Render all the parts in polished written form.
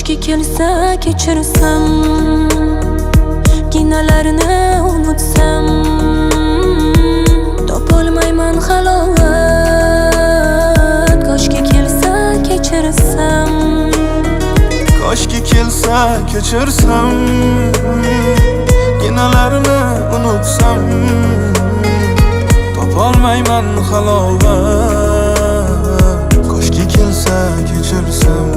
Koshki kelsa kechirsam, kinalarini unutsam, topolmayman halovat. Koshki kelsa kechirsam, koshki kelsa kechirsam, kinalarini unutsam, topolmayman halovat. Koshki kelsa kechirsam.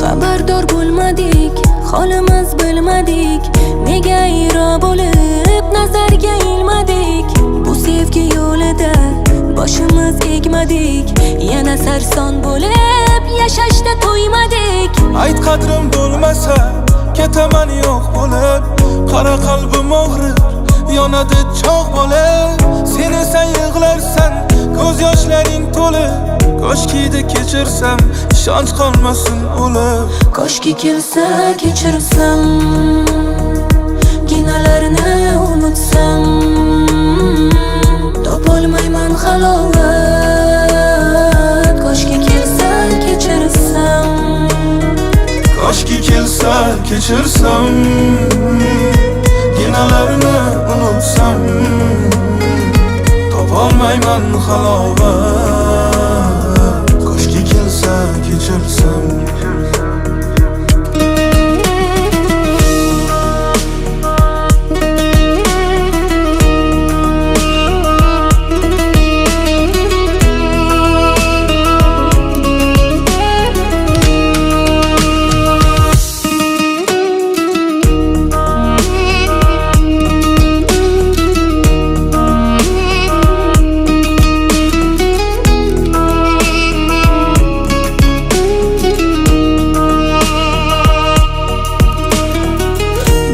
Xabardor bo'lmadik, holimiz bilmadik, nega iro bo'lib nazarga ilmadik. Bu sevgi yo'lida boshimiz egmadik, yana sarson bo'lib yashashda to'ymadik. Ayt qadrim bo'lmasa ketaman yo'q bo'lib, qara qalbim og'rir, yonadi cho'g' bo'lib. Seni sen yig'larsan, ko'z yoshlaring to'lib. Koshkida kechirsam, ishonch qolmasin o'lib. Koshki kelsa kechirsam, kinalarini unutsam, topolmayman halovat. Koshki kelsa kechirsam, koshki kelsa kechirsam, kinalarini unutsam, topolmayman halovat. Koshki kelsa kechirsam.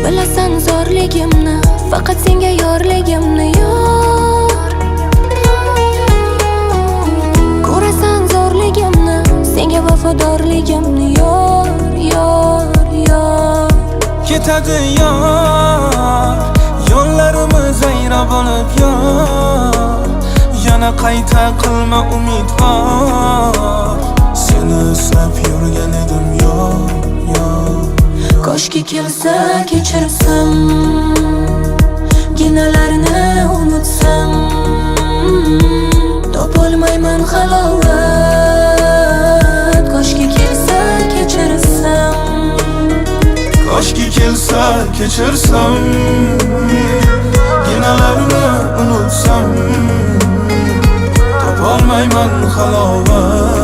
bilasan zorligimni, faqat senga yorligimni yor. Ko'rasan zo'rligimni, senga vafodorligimni yor, yor, yor. Ketadi yor, yo'llarimiz ayro bo'lib yor. Yana qayta qilma umidvor, seni eslab yurgan edim yor, yor. Koshki kelsa kechirsam, kinalarini unutsam, topolmayman halovat. Koshki kelsa kechirsam, koshki kelsa kechirsam, kinalarini unutsam, topolmayman halovat.